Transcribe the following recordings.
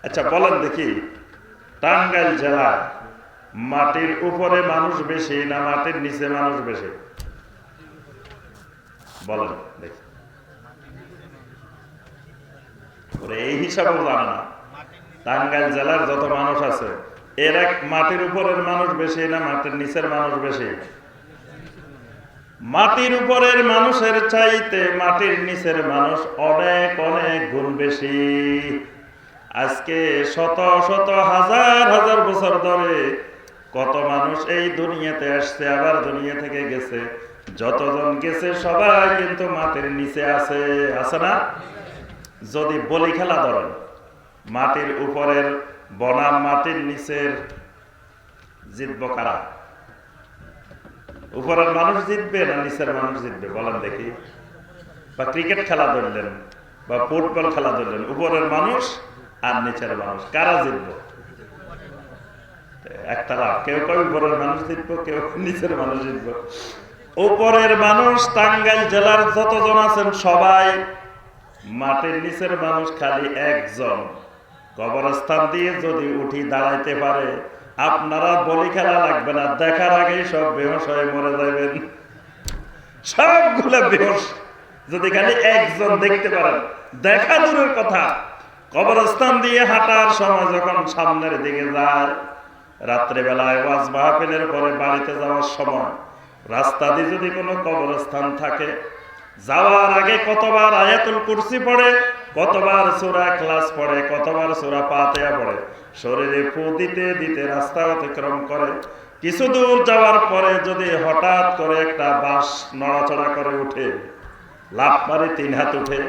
আচ্ছা বলেন দেখি, টাঙ্গাইল জেলা মাটির উপরে মানুষ বেশি না মাটির নিচে মানুষ বেশি? বলেন দেখি। এই হিসাবেও জানে না টাঙ্গাইল জেলার যত মানুষ আছে এর এক মাটির উপরের মানুষ বেশি না মাটির নিচের মানুষ বেশি? মাটির উপরের মানুষের চাইতে মাটির নিচের মানুষ অনেক অনেক গুণ বেশি। আজকে শত শত হাজার হাজার বছর ধরে কত মানুষ এই দুনিয়াতে আসছে, আবার দুনিয়া থেকে গেছে। যতজন গেছে সবাই কিন্তু মাটির নিচে আছে, আছে না? যদি বলি খেলা ধরেন, মাটির উপরের বনাম মাটির নিচের জিতব কারা? উপরের মানুষ জিতবে না নিচের মানুষ জিতবে? বলেন দেখি। বা ক্রিকেট খেলা ধরলেন বা ফুটবল খেলা ধরলেন, উপরের মানুষ আর নিচের মানুষ, কারা জিতবে? একতারা, কেউ কেউ উপরের মানুষ জিতবো, কেউ নিচের মানুষ জিতবো। উপরের মানুষ টাঙ্গাইল জেলার যতজন আছেন সবাই, মাটির নিচের মানুষ খালি একজন। কবরস্থান দিয়ে যদি উঠি দাঁড়াইতে পারে, আপনারা বলি খেলা লাগবে না, দেখার আগেই সব বেহোশ হয়ে মরে যাবেন, সবগুলো বেহোশ। যদি খালি একজন দেখতে পারেন, দেখা দূরের কথা, কবরস্থান দিয়ে হাঁটার সময় যখন সামনের দিকে যায়, রাত্রেবেলায় ওয়াজ মাহফিলের পরে বাড়িতে যাওয়ার সময় রাস্তা দিয়ে যদি কোনো কবরস্থান থাকে, যাওয়ার আগে কতবার আয়াতুল কুরসি পড়ে, কতবার সূরা ইখলাস পড়ে, কতবার সূরা ফাতিহা পড়ে, শরীরে ফু দিতে দিতে রাস্তা অতিক্রম করে। কিছু দূর যাওয়ার পরে যদি হঠাৎ করে একটা বাঁশ নড়াচড়া করে উঠে, লাফ মারে 3 হাত উঠে,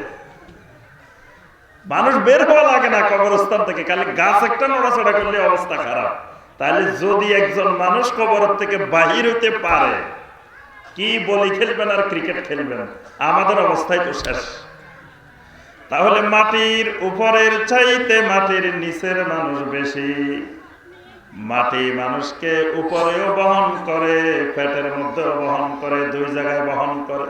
মানুষ বের হওয়া লাগে না কবরস্থান থেকে, খালি গাছ একটা নড়াচড়া করলে অবস্থা খারাপ। তাহলে যদি একজন মানুষ কবর থেকে বাহির হইতে পারে, কি বলি খেলবেন আর ক্রিকেট খেলবেন, আমাদের অবস্থায় তো শেষ। তাহলে মাটির উপরের চাইতে মাটির নিচের মানুষ বেশি। মাটি মানুষকে উপরেও বহন করে, পেটের মধ্যেও বহন করে, 2 জায়গায় বহন করে।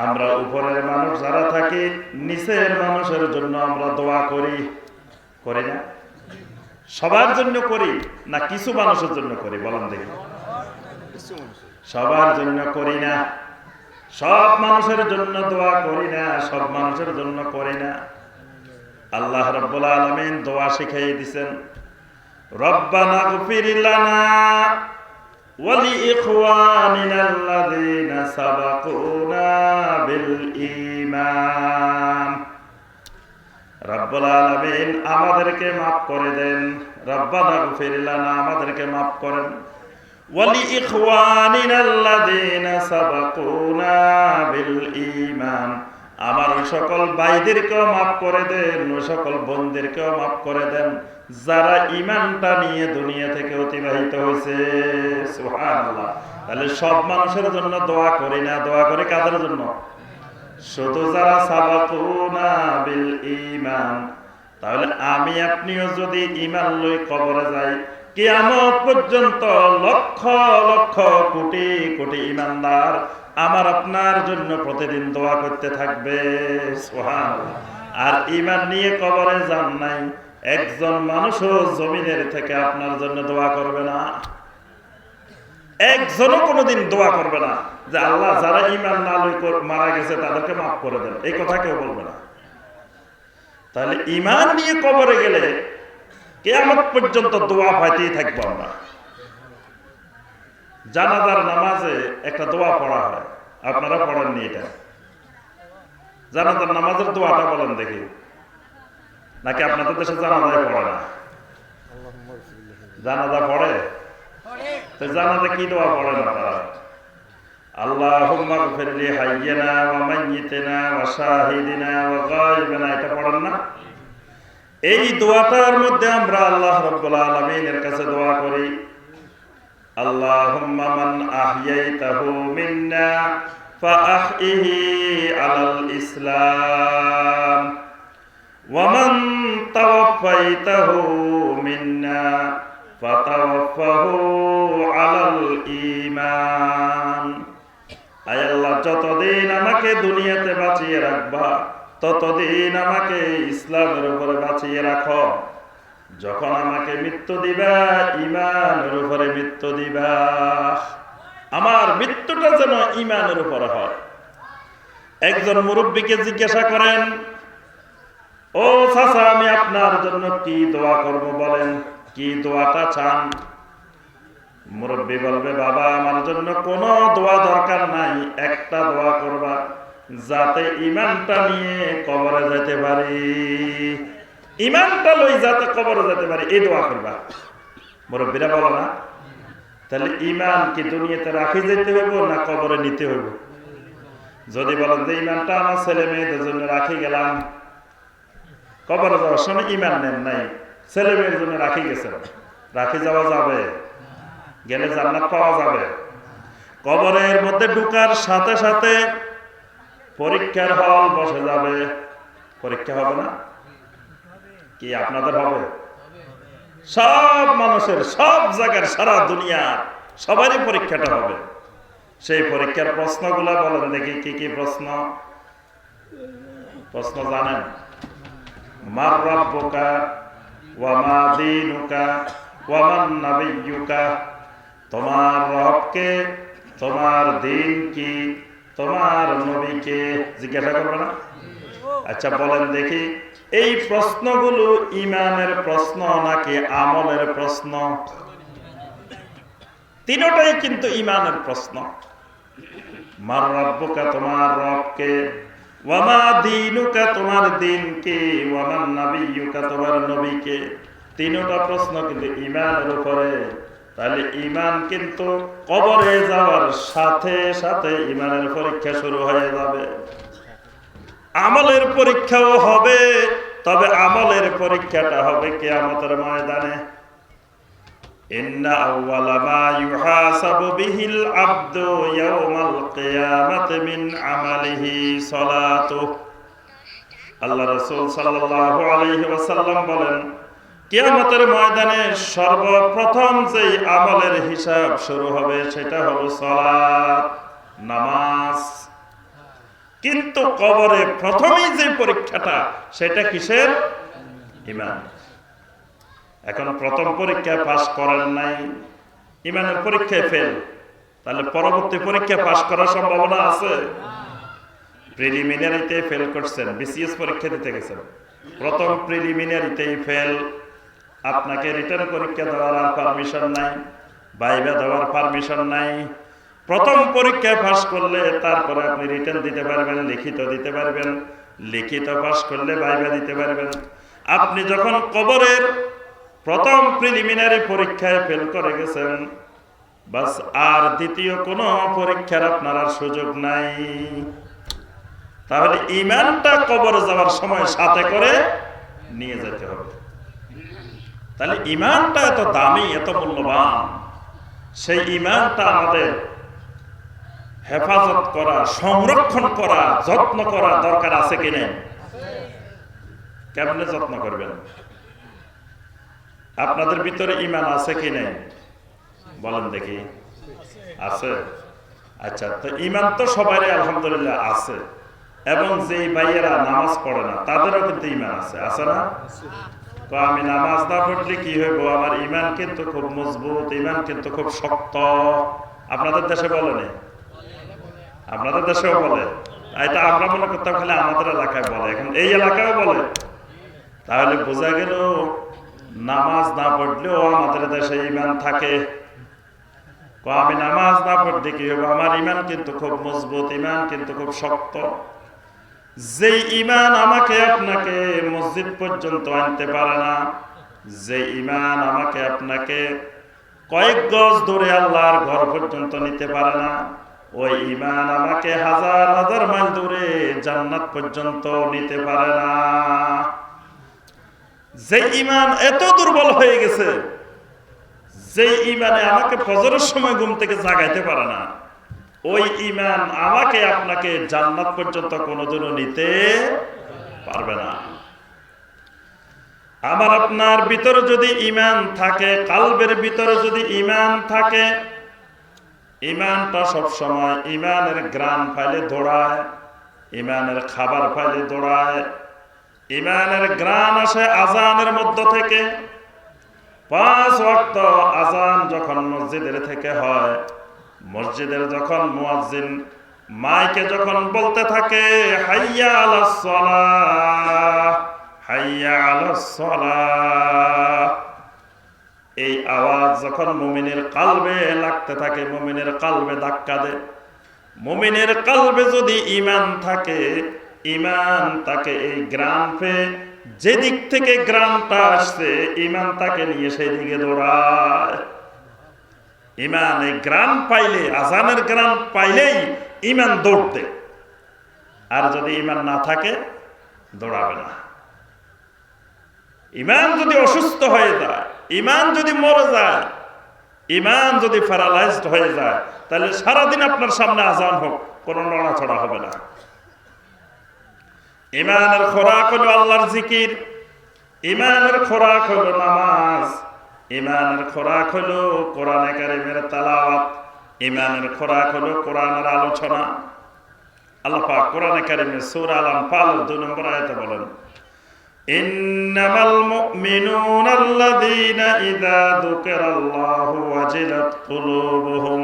আমরা উপরের মানুষ যারা থাকি, নিচের মানুষের জন্য আমরা দোয়া করি, করি না? সবার জন্য করি না কিছু মানুষের জন্য করি? বলেন দেখি। সবার জন্য করি না, সব মানুষের জন্য দোয়া করি না, সব মানুষের জন্য করি না। আল্লাহ রাব্বুল আলামিন দোয়া শিখিয়ে দিয়েছেন, রব্বানা গফির লানা ওয়া লিইখওয়ানিনাল্লাযীনা সাবাকুনা বিল ঈমান। রব্বুল আলামিন আমাদেরকে মাফ করে দেন, রব্বানা গফির লানা, আমাদেরকে মাফ করেন, ওয়া লিইখওয়ানিনাল্লাযীনা সাবাকুনা বিল ঈমান, আমার সকল ভাইদেরকেও মাফ করে দেন, সকল বোনদেরকেও মাফ করে দেন যারা ঈমানটা নিয়ে দুনিয়া থেকে অতিবাহিত হয়েছে। সুবহানাল্লাহ। তাহলে সব মানুষের জন্য দোয়া করি না, দোয়া করি কাদের জন্য? শুধু যারা সাবাকুনা বিল ঈমান। তাহলে আমি আপনিও যদি ঈমান লই কবরে যাই, কিয়ামত পর্যন্ত লক্ষ লক্ষ কোটি কোটি ঈমানদার আমার আপনার জন্য প্রতিদিন দোয়া করতে থাকবে। সুবহানাল্লাহ। আর ঈমান নিয়ে কবরে যান নাই, একজন মানুষও জমিনের থেকে আপনার জন্য দোয়া করবে না, একজনও কোনোদিন দোয়া করবে না যে আল্লাহ যারা ঈমান না লই মারা গেছে তাদেরকে মাফ করে দেন, এই কথা কেউ বলবে না। তাহলে ঈমান নিয়ে কবরে গেলে কিয়ামত পর্যন্ত দোয়া পাইতেই থাকবো আমরা। জানাজার নামাজে একটা দোয়া পড়া হয়, আপনারা পড়েননি এটা? জানাজার নামাজের দোয়াটা বলেন দেখি, নাকি আপনাদের দেশে জানাজায় পড়ে না? জানাজা পড়ে? তো জানাজা কি দোয়া পড়েন আপনারা? আল্লাহুম্মা গফির লি হাইয়িনা ওয়া মাইয়িতিনা ওয়া শাহিদিনা ওয়া গায়িবিনা, এটা পড়েন না? এই দোয়াটার মধ্যে আমরা আল্লাহ রাব্বুল আলামিনের কাছে দোয়া করি, আল্লাহুম্মা মান আহইয়াইতাহু মিন্না ফাআহইহি আলাল ইসলাম ওয়া মান তাওয়াফাইতাহু মিন্না ফাতাওয়াফাহু আলাল ঈমান। আয় আল্লাহ, যতদিন আমাকে দুনিয়াতে বাঁচিয়ে রাখবা ততদিন আমাকে ইসলামের উপরে বাঁচিয়ে রাখো। যখন আমাকে মৃত্যু দিবা, ঈমানের উপরে মৃত্যু দিবা। আমার মৃত্যুটা যেন ঈমানের উপরে হয়। একজন মুরব্বীকে জিজ্ঞাসা করেন, ও চাচা, আমি আপনার জন্য কি দোয়া করব বলেন, কি দোয়াটা চান? মুরব্বী বলবে, বাবা, আমার জন্য কোনো দোয়া দরকার নাই, একটা দোয়া করবা, যাতে ঈমানটা নিয়ে কবরে যেতে পারি। ঈমানটা লই যাতে কবরে যেতে পারি, এই দোয়া করবা। মুরব্বীরা বলো না? তাহলে ঈমান কি দুনিয়াতে রাখি যেতে হইব না কবরে নিতে হইব? যদি বলেন যে ঈমানটা আমার ছেলে মেয়েদের জন্য রাখি গেলাম, কবরে যাওয়ার সময় ঈমান নেন নাই, ছেলে মেয়ের জন্য রাখি গেছেন, রাখি যাওয়া যাবে? গেলে জান্নাত পাওয়া যাবে? কবরের মধ্যে ঢুকার সাথে সাথে পরীক্ষার হল বসে যাবে। পরীক্ষা হবে না? কি আপনাদের হবে? সব মানুষের, সব জায়গার, সারা দুনিয়ার সবারই পরীক্ষাটা হবে। সেই পরীক্ষার প্রশ্নগুলো বলেন দেখি, কি কি প্রশ্ন? প্রশ্ন জানেন? মার রাব্বুকা ওয়া মা দীনুকা ওয়া মান নাবিয়্যুকা। তোমার রবকে, তোমার দিন কি, তোমার নবীকে জিজ্ঞাসা করবে না? আচ্ছা বলেন দেখি, এই প্রশ্নগুলো ঈমানের প্রশ্ন নাকি আমলের প্রশ্ন? তিনটাই কিন্তু ঈমানের প্রশ্ন। মার রাব্বুকা, তোমার রবকে, ওয়া মা দীনুকা, তোমার দিনকে, ওয়া মান নাবিয়্যুকা, তোমার নবীকে। তিনটা প্রশ্ন কিন্তু ঈমানের উপরে। তাহলে ঈমান কিন্তু কবরে যাওয়ার সাথে সাথে ঈমানের পরীক্ষা শুরু হয়ে যাবে। আমলের পরীক্ষাও হবে, তবে আমলের পরীক্ষাটা হবে কিয়ামতের ময়দানে। ইন্না আউওয়ালা মা ইউহাসাবু বিহিল আবদু ইয়াওমাল কিয়ামাতি মিন আমালিহি সালাতুহু। আল্লাহ রাসূল সাল্লাল্লাহু আলাইহি ওয়াসাল্লাম বলেন, কিয়ামতের ময়দানে সর্বপ্রথম যেই আমলের হিসাব শুরু হবে সেটা হলো সালাত, নামাজ। কিন্তু কবরে প্রথমেই যে পরীক্ষাটা, সেটা কিসের? ঈমান। এখন প্রথম পরীক্ষায় পাস করেন নাই, ঈমানের পরীক্ষায় ফেল, তাহলে পরবর্তী পরীক্ষা পাস করার সম্ভাবনা আছে? প্রিলিমিনারিতে ফেল করছেন, বিসিএস পরীক্ষা দিতে গেছেন, প্রথম প্রিলিমিনারিতেই ফেল, আপনাকে রিটার্ন পরীক্ষা দেওয়ার আর পারমিশন নাই, ভাইভা দেওয়ার পারমিশন নাই। প্রথম পরীক্ষায় পাস করলে তারপরে আপনি রিটার্ন দিতে পারবেন, লিখিত দিতে পারবেন, লিখিত পাস করলে ভাইভা দিতে পারবেন। আপনি যখন কবরের প্রথম প্রিলিমিনারি পরীক্ষায় ফেল করে গেছেন, বাস আর দ্বিতীয় কোনো পরীক্ষার আপনার আর সুযোগ নাই। তাহলে ঈমানটা কবরে যাওয়ার সময় সাথে করে নিয়ে যেতে হবে। তাহলে ঈমানটা এত দামি, এত মূল্যবান, সেই ঈমানটা আমাদের হেফাজত করা, সংরক্ষণ করা, যত্ন করা দরকার আছে কি নেই? কেমনে যত্ন করবেন? আপনাদের ভিতরে ঈমান আছে কি নেই বলেন দেখি? আছে? আচ্ছা, তো ঈমান তো সবারই আলহামদুলিল্লাহ আছে, এবং যেই ভাইয়েরা নামাজ পড়ে না তাদেরও কিন্তু ঈমান আছে, আছে না? তো আমি নামাজ না পড়লে কি হইব? আমার ঈমান কিন্তু খুব মজবুত, ঈমান কিন্তু খুব শক্ত। আপনাদের দেশে বলেনি? আপনাদের দেশেও বলে? এটা আমরা মনে করতাম খালি আমাদের এলাকায় বলে, এখন এই এলাকায় বলে। তাহলে বোঝা গেল নামাজ না পড়লেও আমাদের দেশে ঈমান থাকে। আমি নামাজ না পড়লে কি হবে? আমার ঈমান কিন্তু খুব মজবুত, ঈমান কিন্তু খুব শক্ত। যেই ঈমান আমাকে আপনাকে মসজিদ পর্যন্ত আনতে পারে না, যে ঈমান আমাকে আপনাকে কয়েক গজ দূরে আল্লাহর ঘর পর্যন্ত নিতে পারে না, ওই ঈমান আমাকে হাজার হাজার মাইল দূরে জান্নাত পর্যন্ত নিতে পারে না। যে ঈমান এত দুর্বল হয়ে গেছে, যে ঈমানে আমাকে ফজরের সময় ঘুম থেকে জাগাইতে পারে না, ওই ঈমান আমাকে আপনাকে জান্নাত পর্যন্ত কোনোদিনও নিতে পারবে না। আমার আপনার ভিতরে যদি ঈমান থাকে, কালবের ভিতরে যদি ঈমান থাকে, ঈমানটা সব সময় ঈমানের গ্রান ফাইলে দৌড়ায়, ইমানের খাবার পাইলে দৌড়ায়, ইমানের গ্রাণ আসে আজানের মধ্য থেকে। 5 ওয়াক্ত আজান যখন মসজিদের থেকে হয়, মসজিদের যখন মুয়াজ্জিন মাইকে যখন বলতে থাকে হাইয়া আলাস সালাহ, হাইয়া আলাস সালাহ, এই আওয়াজ যখন মুমিনের কালবে লাগতে থাকে, মুমিনের কালবে ধাক্কা দেয়। মুমিনের কালবে যদি ঈমান থাকে, ঈমান তাকে এই গ্রাম পেয়ে যেদিক থেকে গ্রামটা আসছে, ঈমান তাকে নিয়ে সেই দিকে দৌড়ায়। ঈমান এই গ্রাম পাইলে, আজানের গ্রাম পাইলেই ঈমান দৌড় দেয়। আর যদি ঈমান না থাকে দৌড়াবে না। ঈমান যদি অসুস্থ হয়ে যায়, ঈমান যদি মরে যায়, ঈমান যদি প্যারালাইজড হয়ে যায়, তাহলে সারাদিন আপনার সামনে আজান হোক, কোনো নড়াচড়া হবে না। ঈমানের খোরাক হলো আল্লাহর জিকির, ঈমানের খোরাক হলো নামাজ, ঈমানের খোরাক হলো কোরআনে কারীমের তেলাওয়াত, ঈমানের খোরাক হলো কোরআনের আলোচনা। আল্লাহ পাক কোরআনে কারীমের সূরা আল-আনফাল 2 নম্বর আয়াতে বলেন, ইন্নামাল মুমিনুনা আল্লাযীনা ইযা যুকিরাল্লাহু ওয়াজিলাত কুলুবুহুম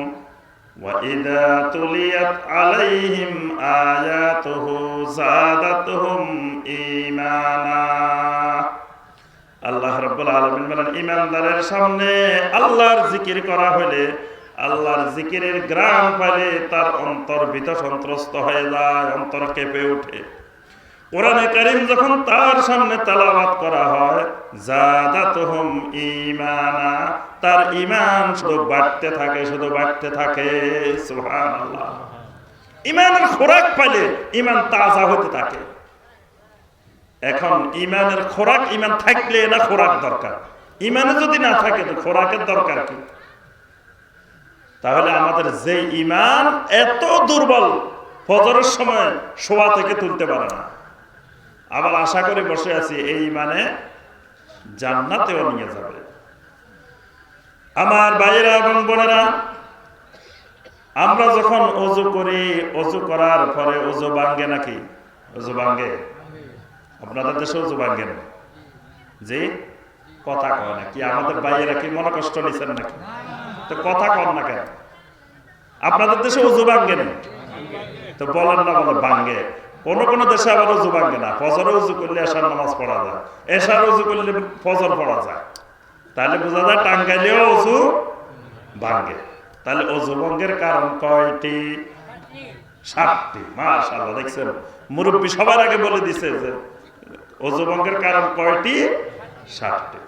ওয়া ইযা তুলিয়াত আলাইহিম আয়াতুহু যাদাতুহুম ঈমানা। আল্লাহ রাব্বুল আলামিন বলেন, ঈমানদারের সামনে আল্লাহর জিকির করা হলে, আল্লাহর জিকিরের গ্রাম পাইলে তার অন্তর ভীত সন্ত্রস্ত হয়ে যায়, অন্তর কেঁপে ওঠে। কোরআনে কারীম যখন তার সামনে তেলাওয়াত করা হয়, যাদাতুহুম ঈমানা, তার ঈমান শুধু বাড়তে থাকে, শুধু বাড়তে থাকে। সুবহানাল্লাহ। ঈমানের খোরাক পাইলে ঈমান তাজা হতে থাকে। এখন ঈমানের খোরাক, ঈমান থাকলে না খোরাক দরকার, ঈমানে যদি না থাকে তো খোরাকের দরকার কি? তাহলে আমাদের যে ঈমান এত দুর্বল, ফজরের সময় শোয়া থেকে তুলতে পারে না, আবার আশা করে বসে আছি এই ঈমানে জান্নাতেও নিয়ে যাবে। আমার ভাইয়েরা এবং বোনেরা, আমরা যখন ওযু করি, ওযু করার পরে ওযু ভাঙে নাকি? ওযু ভাঙে? আপনাদের দেশে ওযু ভাঙে না? জি, কথা কয় না কি? আমাদের ভাইয়েরা কি মনে কষ্ট নিছেন নাকি? তো কথা কন না কেন? আপনাদের দেশে ওযু ভাঙে না? তো বলেন না, বলে ভাঙে। কোন কোন দেশে আবার ওযু ভাঙে না। ফজরে ওযু করলে এশার নামাজ পড়া যায়, এশার ওযু করলে ফজর পড়া যায়। তাহলে বোঝা যায় টাঙ্গাইলেও ওযু ভাঙে। তাহলে ওযু ভঙ্গের কারণ কয়টি? 7টি। মাশাআল্লাহ, দেখছেন মুরব্বী সবার আগে বলে দিছে যে ওযু ভঙ্গের কারণ কয়টি? 7টি।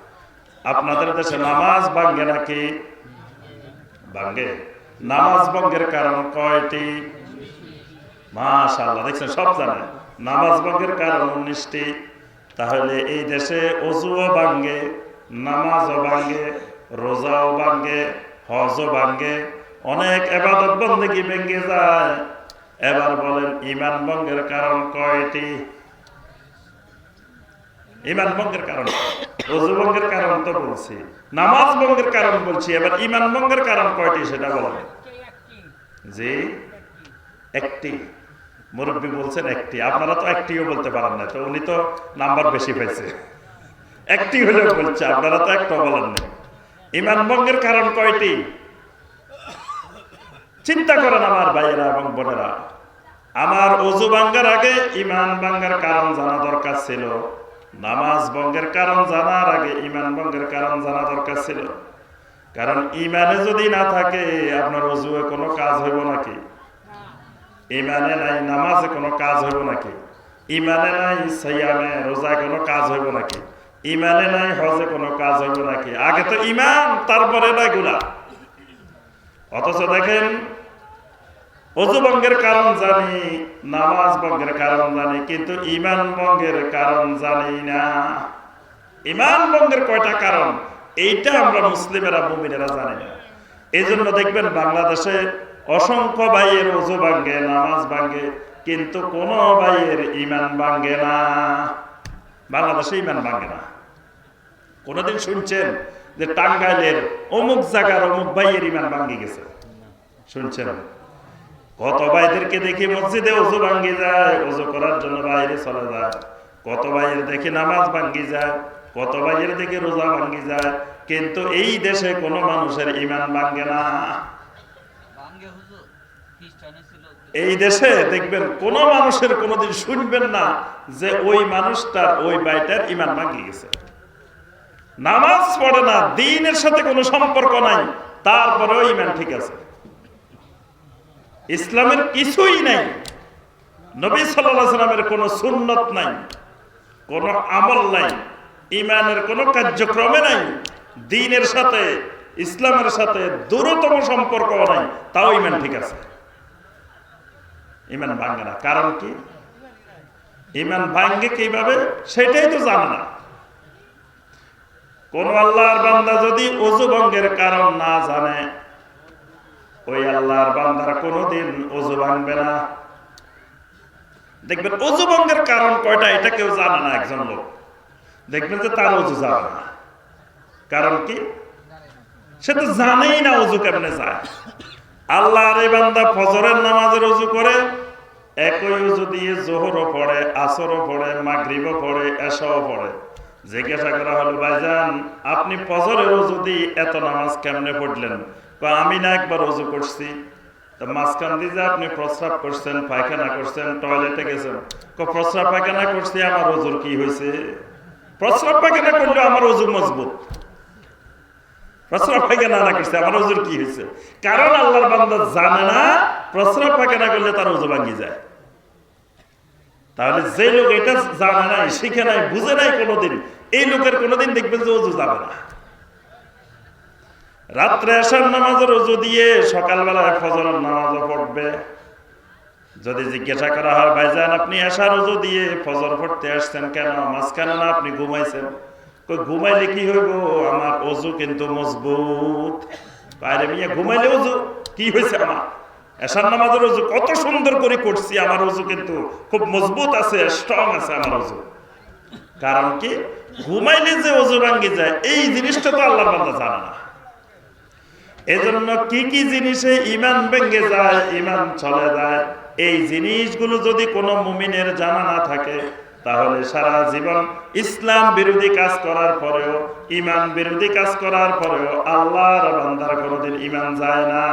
আপনাদের দেশে নামাজ ভাঙে নাকি? ভাঙে। নামাজ ভঙ্গের কারণ কয়টি? মাশাআল্লাহ, দেখছেন সব জানেন। নামাজ ভঙ্গের কারণ 19টি। তাহলে এই দেশে ওযুও ভাঙে, নামাজও ভাঙে, রোজাও ভাঙে, হজও ভাঙে, অনেক ইবাদত বন্দেগী ভেঙে যায়। এবার বলেন ঈমান ভঙ্গের কারণ কয়টি? ঈমান ভঙ্গের কারণ, ওযু ভঙ্গের কারণ তো বলছি, নামাজ ভঙ্গের কারণ বলছি, এবার ঈমান ভঙ্গের কারণ কয়টি সেটা বলেন। জি, একটি। মুরব্বী বলছেন একটি, আপনারা তো একটিও বলতে পারেন না, তো উনি তো নাম্বার বেশি পেয়েছে, একটি হলেও বলছে, আপনারা তো একটা বলেন না। ঈমান ভঙ্গের কারণ কয়টি? চিন্তা করেন আমার ভাইয়েরা এবং বোনেরা, আমার ওযু ভাঙার আগে ঈমান ভাঙার কারণ জানা দরকার ছিল, নামাজ ভঙ্গের কারণ জানার আগে ঈমান ভঙ্গের কারণ জানা দরকার ছিল। কারণ ঈমানে যদি না থাকে আপনার ওযুয়ে কোনো কাজ হইব নাকি? ঈমানে নাই নামাজে কোনো কাজ হইব নাকি? ঈমানে নাই সিয়ামে রোজায় কোনো কাজ হইব নাকি? ঈমানে নাই হজে কোনো কাজ হইব নাকি? আগে তো ঈমান, তারপরে না এগুলা। অথচ দেখেন ওযু ভঙ্গের কারণ জানি, নামাজ ভঙ্গের কারণ জানি, কিন্তু ঈমান ভঙ্গের কারণ জানি না। ঈমান ভঙ্গের কয়টা কারণ এইটা আমরা মুসলিমেরা, মুমিনেরা জানি না। এই জন্য দেখবেন বাংলাদেশে অসংখ্য ভাইয়ের ওযু ভাঙে, নামাজ ভাঙে, কিন্তু কোন ভাইয়ের ঈমান ভাঙে না। বাংলাদেশে ঈমান ভাঙে না। কোনদিন শুনছেন যে টাঙ্গাইলের অমুক জায়গার অমুক ভাইয়ের ঈমান ভাঙে গেছে? শুনছেন? কত ভাইদেরকে দেখি মসজিদে ওযু ভাঙ্গি যায়, ওযু করার জন্য বাইরে চলে যায়। কত ভাইয়ের দেখি নামাজ ভাঙ্গি যায়, কত ভাইয়ের দেখি রোজা ভাঙ্গি যায়, কিন্তু এই দেশে কোনো মানুষের ঈমান ভাঙ্গে না। এই দেশে দেখবেন কোন মানুষের কোনোদিন শুনবেন না যে ওই মানুষটার ওই ভাইটার ঈমান ভাঙ্গি গেছে। নামাজ পড়ে না, দ্বীনের সাথে কোনো সম্পর্ক নাই, তারপরেও ঈমান ঠিক আছে। ইসলামের কিছুই নাই, নবী সাল্লাল্লাহু আলাইহি সাল্লামের কোনো সুন্নত নাই, কোনো আমল নাই, ঈমানের কোনো কার্যক্রমে নাই, দ্বীনের সাথে ইসলামের সাথে দূরতম সম্পর্ক নাই, তাও ঈমান ঠিক আছে। ঈমান ভাঙে না। কারণ কি? ঈমান ভাঙে কিভাবে সেটাই তো জানে না। কোন আল্লাহর বান্দা যদি ওযু ভঙ্গের কারণ না জানে, ওই আল্লাহর বান্দার কোনোদিন ওযু ভাঙবে না। দেখবেন ওযু ভঙ্গের কারণ কয়টা এটা কেউ জানে না। একজন লোক দেখবেন যে তার ওযু যাবে না। কারণ কি? সে তো জানেই না ওযু কেমনে যায়। আল্লাহর এই বান্দা ফজরের নামাজের ওযু করে, একই ওযু দিয়ে যোহরও পড়ে, আসরও পড়ে, মাগরিবও পড়ে, এশাও পড়ে। জিজ্ঞাসা করা হলো, ভাইজান আপনি ফজরের ওযু দিয়ে এত নামাজ কেমনে পড়লেন? আমি না একবার ওযু করছি, তো মাঝখান দিয়ে যে আপনি প্রস্রাব করছেন, পায়খানা করছেন, টয়লেটে গেছেন, প্রস্রাব পায়খানা করছি, আমার ওযুর কি হয়েছে? প্রস্রাব পায়খানা করলে আমার ওযু মজবুত, প্রস্রাব পায়খানা না করছে আমার ওযুর কি হয়েছে? কারণ আল্লাহর বান্দা জানে না প্রস্রাব পায়খানা করলে তার ওযু ভাঙি যায়। তাহলে যে লোক এটা জানে নাই, শিখে নাই, বুঝে নাই কোনোদিন, এই লোকের কোনোদিন দেখবেন যে ওযু যাবে না। রাত্রে এশার নামাজের ওযু দিয়ে সকালবেলায় ফজরের নামাজও পড়বে। যদি জিজ্ঞাসা করা হয়, ভাইজান আপনি এশার ওযু দিয়ে ফজর পড়তে আসছেন কেন? মাঝখানে না আপনি ঘুমাইছেন? ঘুমাইলে কি হইব? আমার ওযু কিন্তু মজবুত। বাইরে মিয়া ঘুমাইলে ওযু কি হয়েছে? আমার এশার নামাজের ওযু কত সুন্দর করে করছি, আমার ওযু কিন্তু খুব মজবুত আছে, স্ট্রং আছে আমার ওযু। কারণ কি? ঘুমাইলে যে ওযু ভাঙ্গি যায়, এই জিনিসটা তো আল্লাহর বান্দা জানে না। এজন্য কি কি জিনিসে ঈমান ভেঙে যায়, ঈমান চলে যায়, এই জিনিসগুলো যদি কোনো মুমিনের জানা না থাকে, তাহলে সারা জীবন ইসলাম বিরোধী কাজ করার পরেও, ঈমান বিরোধী কাজ করার পরেও আল্লাহর বান্দার কোনোদিন ঈমান যায় না।